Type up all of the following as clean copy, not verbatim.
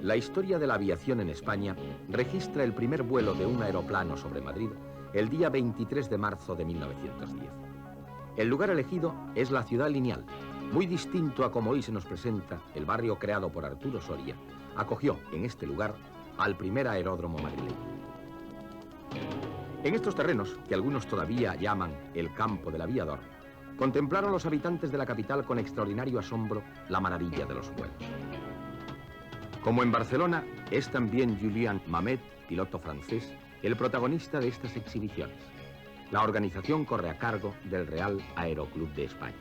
La historia de la aviación en España registra el primer vuelo de un aeroplano sobre Madrid el día 23 de marzo de 1910. El lugar elegido es la Ciudad Lineal, muy distinto a como hoy se nos presenta el barrio creado por Arturo Soria. Acogió en este lugar al primer aeródromo madrileño. En estos terrenos, que algunos todavía llaman el campo del aviador, contemplaron los habitantes de la capital con extraordinario asombro la maravilla de los vuelos. Como en Barcelona, es también Julian Mamet, piloto francés, el protagonista de estas exhibiciones. La organización corre a cargo del Real Aeroclub de España.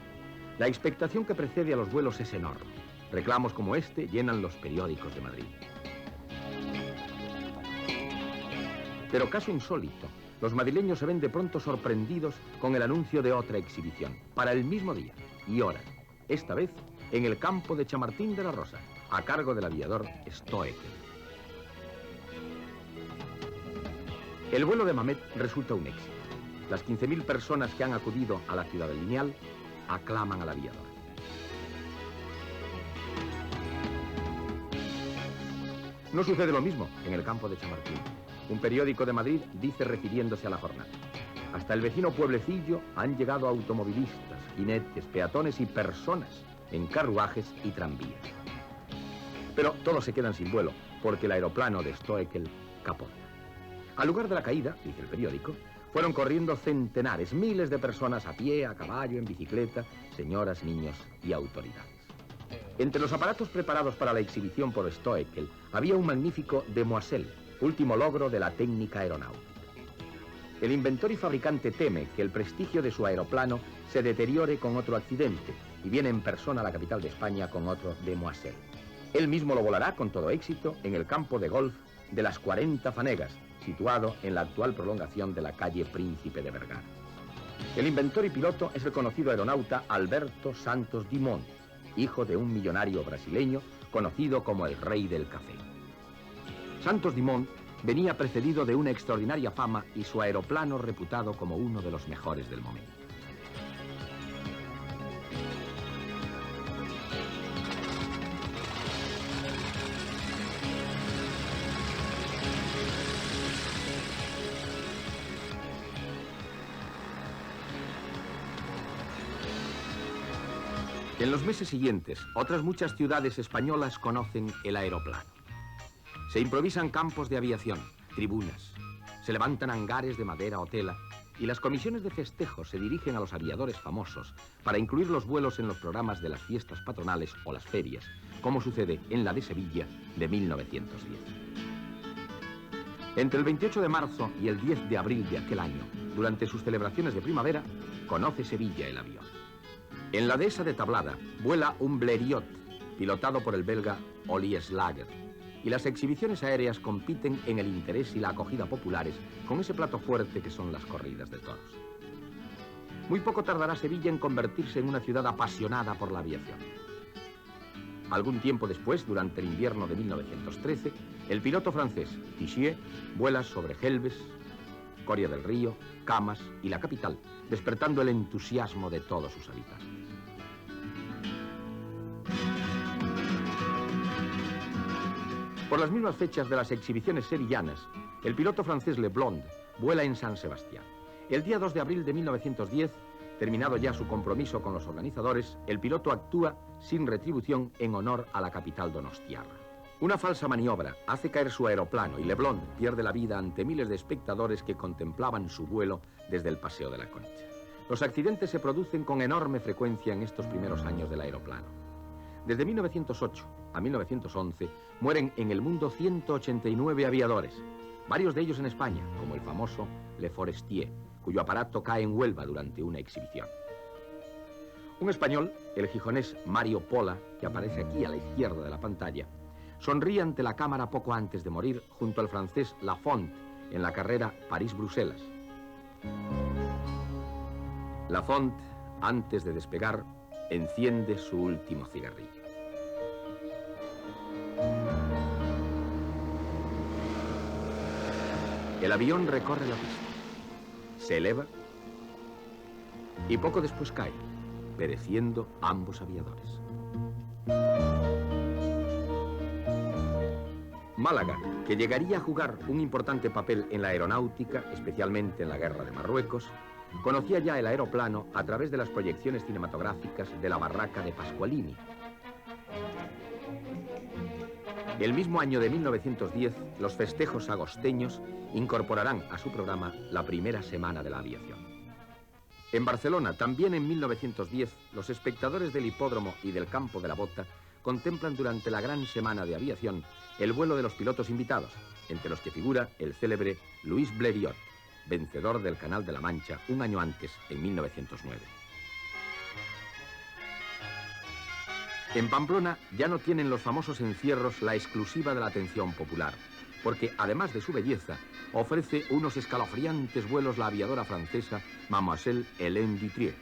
La expectación que precede a los vuelos es enorme. Reclamos como este llenan los periódicos de Madrid. Pero caso insólito, los madrileños se ven de pronto sorprendidos con el anuncio de otra exhibición, para el mismo día y hora, esta vez en el campo de Chamartín de la Rosa, a cargo del aviador Stoeckel. El vuelo de Mamet resulta un éxito. Las 15.000 personas que han acudido a la Ciudad Lineal aclaman al aviador. No sucede lo mismo en el campo de Chamartín. Un periódico de Madrid dice refiriéndose a la jornada: hasta el vecino pueblecillo han llegado automovilistas, jinetes, peatones y personas en carruajes y tranvías. Pero todos se quedan sin vuelo porque el aeroplano de Stoeckel capota. Al lugar de la caída, dice el periódico, fueron corriendo centenares, miles de personas a pie, a caballo, en bicicleta, señoras, niños y autoridades. Entre los aparatos preparados para la exhibición por Stoeckel había un magnífico Demoiselle, último logro de la técnica aeronáutica. El inventor y fabricante teme que el prestigio de su aeroplano se deteriore con otro accidente y viene en persona a la capital de España con otro Demoiselle. Él mismo lo volará con todo éxito en el campo de golf de las 40 Fanegas, situado en la actual prolongación de la calle Príncipe de Vergara. El inventor y piloto es el conocido aeronauta Alberto Santos Dumont, hijo de un millonario brasileño conocido como el Rey del Café. Santos Dumont venía precedido de una extraordinaria fama y su aeroplano reputado como uno de los mejores del momento. En los meses siguientes, otras muchas ciudades españolas conocen el aeroplano. Se improvisan campos de aviación, tribunas, se levantan hangares de madera o tela y las comisiones de festejo se dirigen a los aviadores famosos para incluir los vuelos en los programas de las fiestas patronales o las ferias, como sucede en la de Sevilla de 1910. Entre el 28 de marzo y el 10 de abril de aquel año, durante sus celebraciones de primavera, conoce Sevilla el avión. En la dehesa de Tablada vuela un Blériot, pilotado por el belga Olly Slager, y las exhibiciones aéreas compiten en el interés y la acogida populares con ese plato fuerte que son las corridas de toros. Muy poco tardará Sevilla en convertirse en una ciudad apasionada por la aviación. Algún tiempo después, durante el invierno de 1913, el piloto francés Tichier vuela sobre Gelbes, Coria del Río, Camas y la capital, despertando el entusiasmo de todos sus habitantes. Por las mismas fechas de las exhibiciones sevillanas, el piloto francés Leblond vuela en San Sebastián. El día 2 de abril de 1910, terminado ya su compromiso con los organizadores, el piloto actúa sin retribución en honor a la capital donostiarra. Una falsa maniobra hace caer su aeroplano y Leblond pierde la vida ante miles de espectadores que contemplaban su vuelo desde el Paseo de la Concha. Los accidentes se producen con enorme frecuencia en estos primeros años del aeroplano. Desde 1908 a 1911 mueren en el mundo 189 aviadores, varios de ellos en España, como el famoso Le Forestier, cuyo aparato cae en Huelva durante una exhibición. Un español, el gijonés Mario Pola, que aparece aquí a la izquierda de la pantalla, sonríe ante la cámara poco antes de morir junto al francés Lafont en la carrera París-Bruselas. Lafont, antes de despegar, enciende su último cigarrillo. El avión recorre la pista, se eleva y poco después cae, pereciendo ambos aviadores. Málaga, que llegaría a jugar un importante papel en la aeronáutica, especialmente en la Guerra de Marruecos, conocía ya el aeroplano a través de las proyecciones cinematográficas de La barraca de Pasqualini. El mismo año de 1910, los festejos agosteños incorporarán a su programa la primera semana de la aviación. En Barcelona, también en 1910, los espectadores del hipódromo y del campo de la Bota contemplan durante la gran semana de aviación el vuelo de los pilotos invitados, entre los que figura el célebre Luis Blériot, vencedor del Canal de la Mancha un año antes, en 1909. En Pamplona ya no tienen los famosos encierros la exclusiva de la atención popular, porque además de su belleza, ofrece unos escalofriantes vuelos la aviadora francesa Mademoiselle Hélène Dutrieu.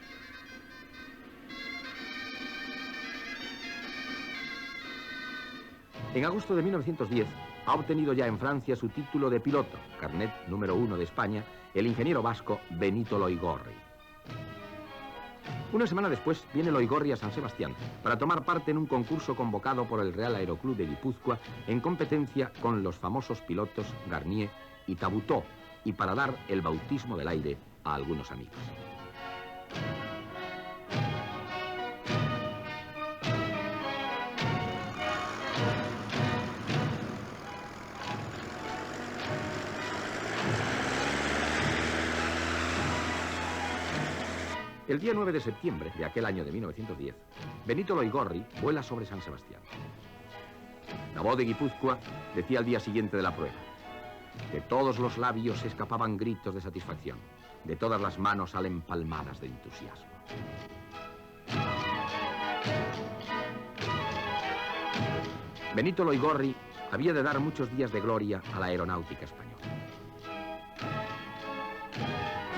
En agosto de 1910 ha obtenido ya en Francia su título de piloto, carnet número 1 de España, el ingeniero vasco Benito Loigorri. Una semana después viene Loigorri a San Sebastián para tomar parte en un concurso convocado por el Real Aeroclub de Guipúzcoa en competencia con los famosos pilotos Garnier y Tabutó y para dar el bautismo del aire a algunos amigos. El día 9 de septiembre de aquel año de 1910, Benito Loigorri vuela sobre San Sebastián. La voz de Guipúzcoa decía al día siguiente de la prueba: de todos los labios se escapaban gritos de satisfacción, de todas las manos salen palmadas de entusiasmo. Benito Loigorri había de dar muchos días de gloria a la aeronáutica española.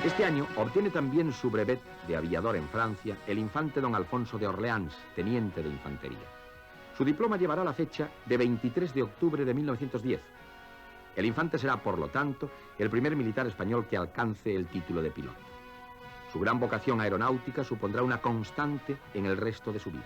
Este año obtiene también su brevet de aviador en Francia el infante don Alfonso de Orleans, teniente de infantería. Su diploma llevará la fecha de 23 de octubre de 1910. El infante será, por lo tanto, el primer militar español que alcance el título de piloto. Su gran vocación aeronáutica supondrá una constante en el resto de su vida.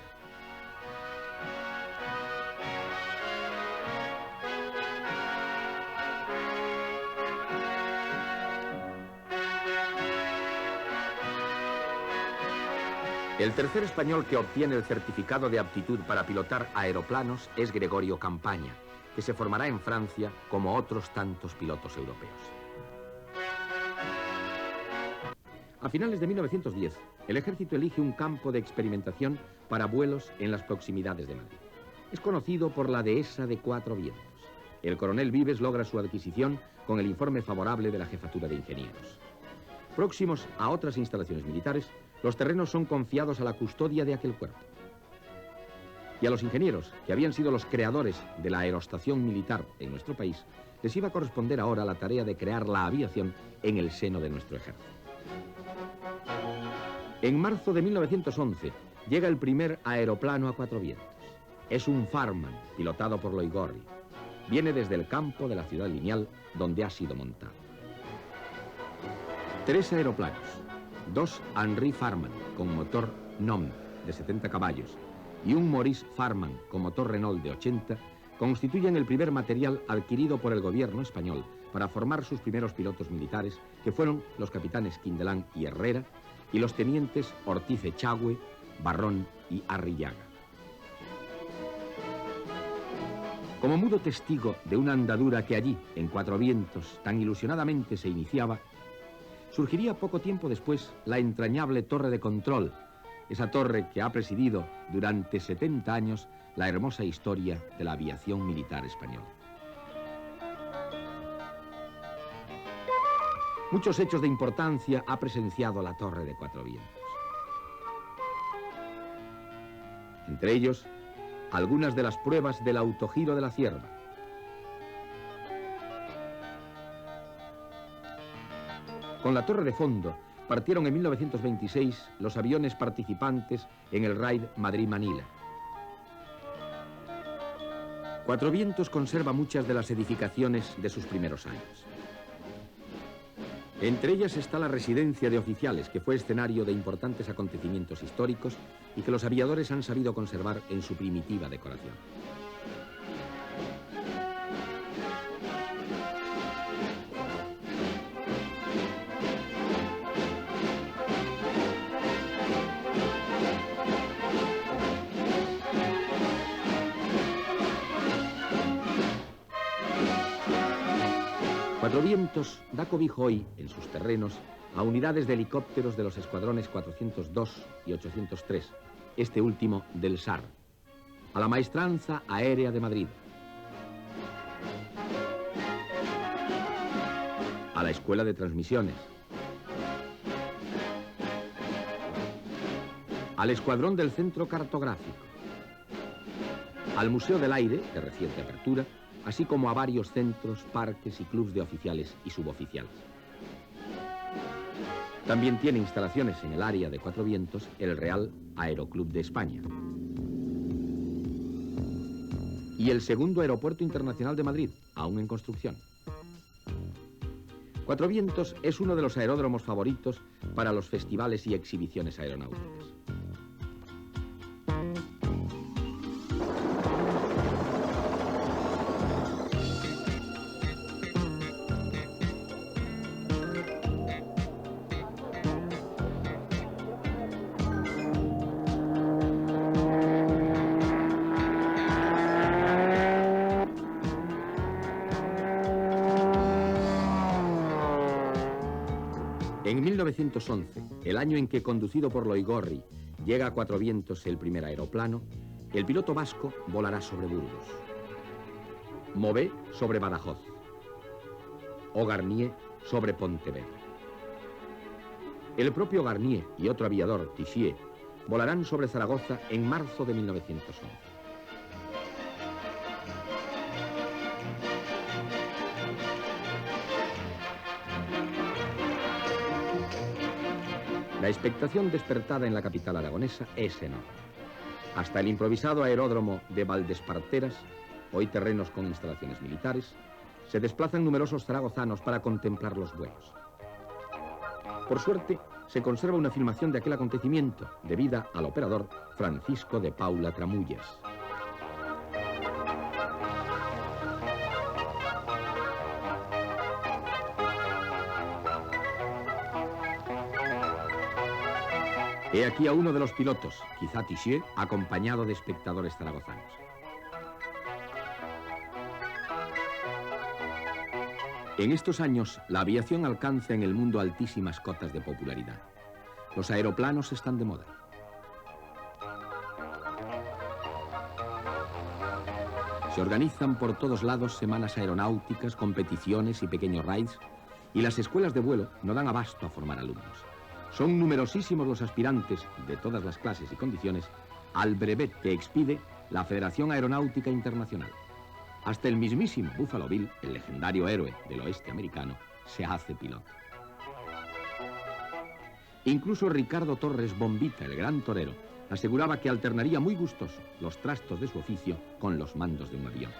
El tercer español que obtiene el certificado de aptitud para pilotar aeroplanos es Gregorio Campaña, que se formará en Francia como otros tantos pilotos europeos. A finales de 1910, el ejército elige un campo de experimentación para vuelos en las proximidades de Madrid. Es conocido por la dehesa de Cuatro Vientos. El coronel Vives logra su adquisición con el informe favorable de la Jefatura de Ingenieros. Próximos a otras instalaciones militares, los terrenos son confiados a la custodia de aquel cuerpo. Y a los ingenieros, que habían sido los creadores de la aerostación militar en nuestro país, les iba a corresponder ahora la tarea de crear la aviación en el seno de nuestro ejército. En marzo de 1911 llega el primer aeroplano a Cuatro Vientos. Es un Farman, pilotado por Loigorri. Viene desde el campo de la Ciudad Lineal, donde ha sido montado. 3 aeroplanos. 2 Henry Farman con motor NOM de 70 caballos y un Maurice Farman con motor Renault de 80 constituyen el primer material adquirido por el gobierno español para formar sus primeros pilotos militares, que fueron los capitanes Quindelán y Herrera y los tenientes Ortiz Echagüe, Barrón y Arrillaga. Como mudo testigo de una andadura que allí, en Cuatro Vientos, tan ilusionadamente se iniciaba, surgiría poco tiempo después la entrañable torre de control, esa torre que ha presidido durante 70 años la hermosa historia de la aviación militar española. Muchos hechos de importancia ha presenciado la torre de Cuatro Vientos. Entre ellos, algunas de las pruebas del autogiro de la Cierva. Con la torre de fondo partieron en 1926 los aviones participantes en el raid Madrid-Manila. Cuatro Vientos conserva muchas de las edificaciones de sus primeros años. Entre ellas está la residencia de oficiales, que fue escenario de importantes acontecimientos históricos y que los aviadores han sabido conservar en su primitiva decoración. Cuatro Vientos da cobijo hoy, en sus terrenos, a unidades de helicópteros de los escuadrones 402 y 803, este último del SAR, a la Maestranza Aérea de Madrid, a la Escuela de Transmisiones, al Escuadrón del Centro Cartográfico, al Museo del Aire, de reciente apertura, así como a varios centros, parques y clubs de oficiales y suboficiales. También tiene instalaciones en el área de Cuatro Vientos el Real Aeroclub de España. Y el segundo aeropuerto internacional de Madrid, aún en construcción. Cuatro Vientos es uno de los aeródromos favoritos para los festivales y exhibiciones aeronáuticas. En 1911, el año en que, conducido por Loigorri, llega a Cuatro Vientos el primer aeroplano, el piloto vasco volará sobre Burgos, Mové sobre Badajoz o Garnier sobre Pontevedra. El propio Garnier y otro aviador, Tixier, volarán sobre Zaragoza en marzo de 1911. La expectación despertada en la capital aragonesa es enorme. Hasta el improvisado aeródromo de Valdesparteras, hoy terrenos con instalaciones militares, se desplazan numerosos zaragozanos para contemplar los vuelos. Por suerte, se conserva una filmación de aquel acontecimiento, debida al operador Francisco de Paula Tramullas. He aquí a uno de los pilotos, quizá Tixier, acompañado de espectadores zaragozanos. En estos años, la aviación alcanza en el mundo altísimas cotas de popularidad. Los aeroplanos están de moda. Se organizan por todos lados semanas aeronáuticas, competiciones y pequeños raids, y las escuelas de vuelo no dan abasto a formar alumnos. Son numerosísimos los aspirantes, de todas las clases y condiciones, al brevet que expide la Federación Aeronáutica Internacional. Hasta el mismísimo Buffalo Bill, el legendario héroe del oeste americano, se hace piloto. Incluso Ricardo Torres Bombita, el gran torero, aseguraba que alternaría muy gustoso los trastos de su oficio con los mandos de un avión.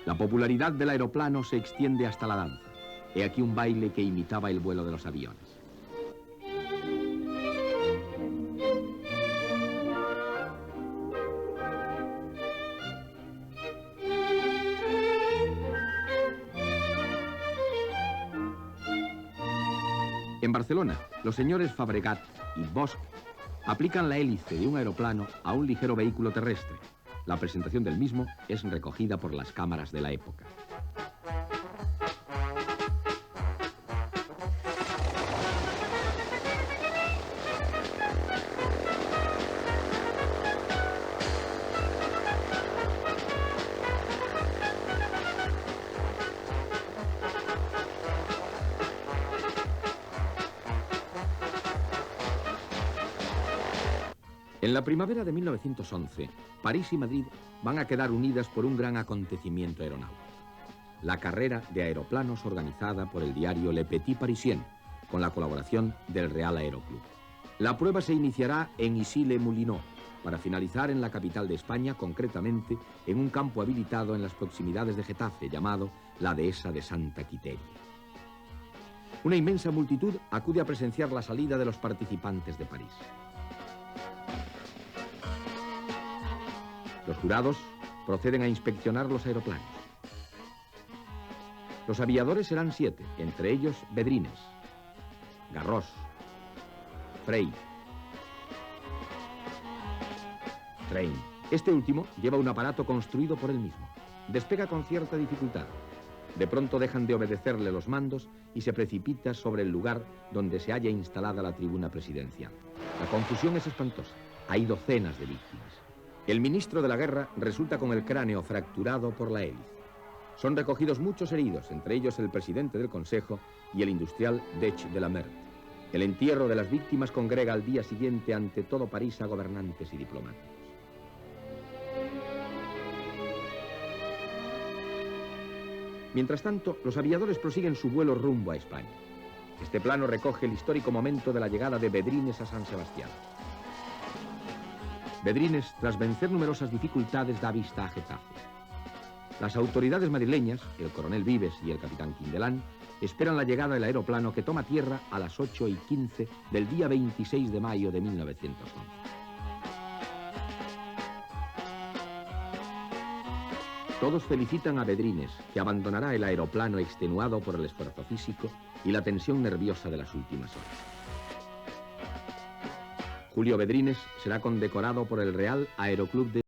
La popularidad del aeroplano se extiende hasta la danza. He aquí un baile que imitaba el vuelo de los aviones. En Barcelona, los señores Fabregat y Bosch aplican la hélice de un aeroplano a un ligero vehículo terrestre. La presentación del mismo es recogida por las cámaras de la época. En la primavera de 1911, París y Madrid van a quedar unidas por un gran acontecimiento aeronáutico. La carrera de aeroplanos organizada por el diario Le Petit Parisien, con la colaboración del Real Aeroclub. La prueba se iniciará en Issy-les-Moulineaux, para finalizar en la capital de España, concretamente en un campo habilitado en las proximidades de Getafe, llamado la Dehesa de Santa Quiteria. Una inmensa multitud acude a presenciar la salida de los participantes de París. Los jurados proceden a inspeccionar los aeroplanos. Los aviadores serán 7, entre ellos Bedrines, Garros, Frey, Train. Este último lleva un aparato construido por él mismo. despega con cierta dificultad. De pronto dejan de obedecerle los mandos y se precipita sobre el lugar donde se halla instalada la tribuna presidencial. La confusión es espantosa. Hay docenas de víctimas. El ministro de la guerra resulta con el cráneo fracturado por la hélice. Son recogidos muchos heridos, entre ellos el presidente del Consejo y el industrial Dech de la Meurthe. El entierro de las víctimas congrega al día siguiente ante todo París a gobernantes y diplomáticos. Mientras tanto, los aviadores prosiguen su vuelo rumbo a España. Este plano recoge el histórico momento de la llegada de Vedrines a San Sebastián. Vedrines, tras vencer numerosas dificultades, da vista a Getafe. Las autoridades madrileñas, el coronel Vives y el capitán Quindelán, esperan la llegada del aeroplano que toma tierra a las 8:15 del día 26 de mayo de 1911. Todos felicitan a Vedrines, que abandonará el aeroplano extenuado por el esfuerzo físico y la tensión nerviosa de las últimas horas. Julio Vedrines será condecorado por el Real Aeroclub de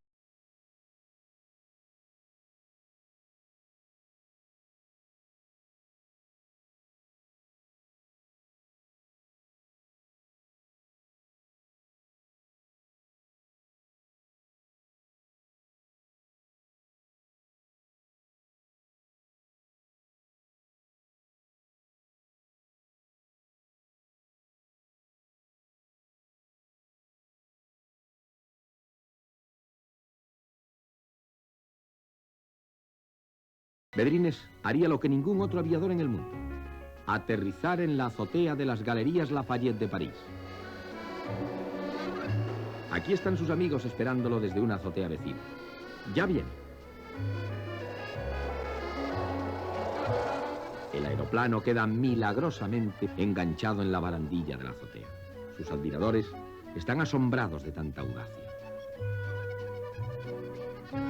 Vedrines haría lo que ningún otro aviador en el mundo: aterrizar en la azotea de las Galerías Lafayette de París. Aquí están sus amigos esperándolo desde una azotea vecina. Ya viene. El aeroplano queda milagrosamente enganchado en la barandilla de la azotea. Sus admiradores están asombrados de tanta audacia.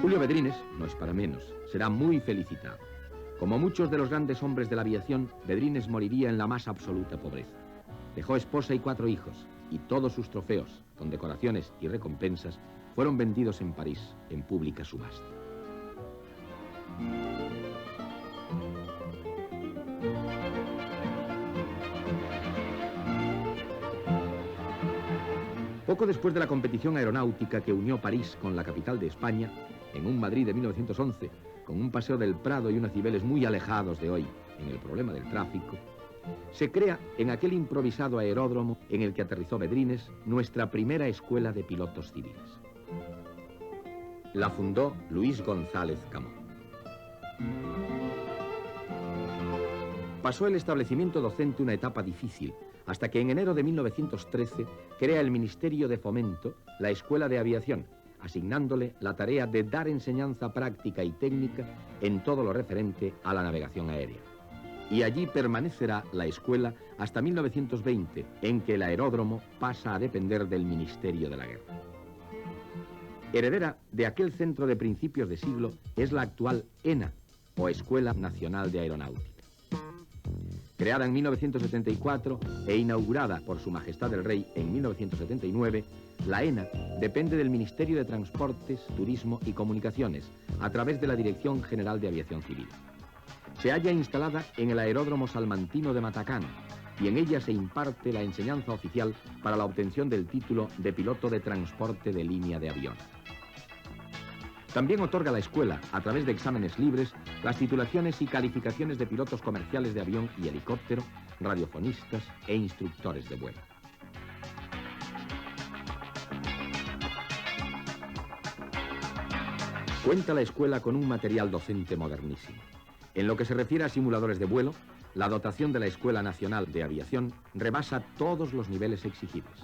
Julio Vedrines, no es para menos, será muy felicitado. Como muchos de los grandes hombres de la aviación, Vedrines moriría en la más absoluta pobreza. Dejó esposa y 4 hijos, y todos sus trofeos, condecoraciones y recompensas, fueron vendidos en París, en pública subasta. Poco después de la competición aeronáutica que unió París con la capital de España, en un Madrid de 1911, con un paseo del Prado y unos niveles muy alejados de hoy en el problema del tráfico, se crea en aquel improvisado aeródromo en el que aterrizó Vedrines nuestra primera escuela de pilotos civiles. La fundó Luis González Camón. Pasó el establecimiento docente una etapa difícil, hasta que en enero de 1913 crea el Ministerio de Fomento la Escuela de Aviación, asignándole la tarea de dar enseñanza práctica y técnica en todo lo referente a la navegación aérea. Y allí permanecerá la escuela hasta 1920, en que el aeródromo pasa a depender del Ministerio de la Guerra. Heredera de aquel centro de principios de siglo es la actual ENA, o Escuela Nacional de Aeronáutica. Creada en 1974 e inaugurada por Su Majestad el Rey en 1979, la ENA depende del Ministerio de Transportes, Turismo y Comunicaciones, a través de la Dirección General de Aviación Civil. Se halla instalada en el Aeródromo Salmantino de Matacán, y en ella se imparte la enseñanza oficial para la obtención del título de piloto de transporte de línea de avión. También otorga la escuela, a través de exámenes libres, las titulaciones y calificaciones de pilotos comerciales de avión y helicóptero, radiofonistas e instructores de vuelo. Cuenta la escuela con un material docente modernísimo. En lo que se refiere a simuladores de vuelo, la dotación de la Escuela Nacional de Aviación rebasa todos los niveles exigibles.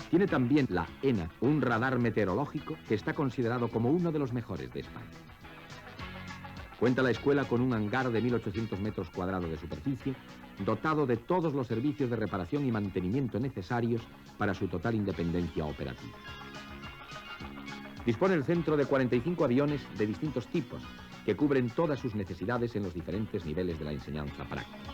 Tiene también la ENA un radar meteorológico que está considerado como uno de los mejores de España. Cuenta la escuela con un hangar de 1.800 metros cuadrados de superficie, dotado de todos los servicios de reparación y mantenimiento necesarios para su total independencia operativa. Dispone el centro de 45 aviones de distintos tipos, que cubren todas sus necesidades en los diferentes niveles de la enseñanza práctica.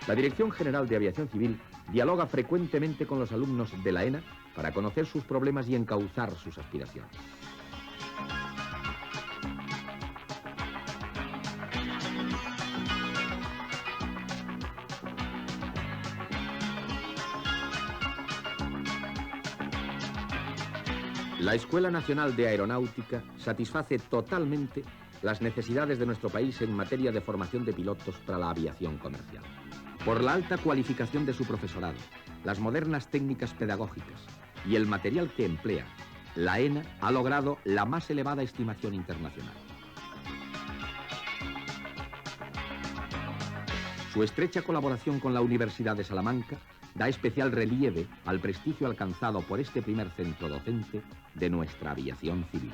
La Dirección General de Aviación Civil dialoga frecuentemente con los alumnos de la ENA para conocer sus problemas y encauzar sus aspiraciones. La Escuela Nacional de Aeronáutica satisface totalmente las necesidades de nuestro país en materia de formación de pilotos para la aviación comercial. Por la alta cualificación de su profesorado, las modernas técnicas pedagógicas y el material que emplea, la ENA ha logrado la más elevada estimación internacional. Su estrecha colaboración con la Universidad de Salamanca da especial relieve al prestigio alcanzado por este primer centro docente de nuestra aviación civil.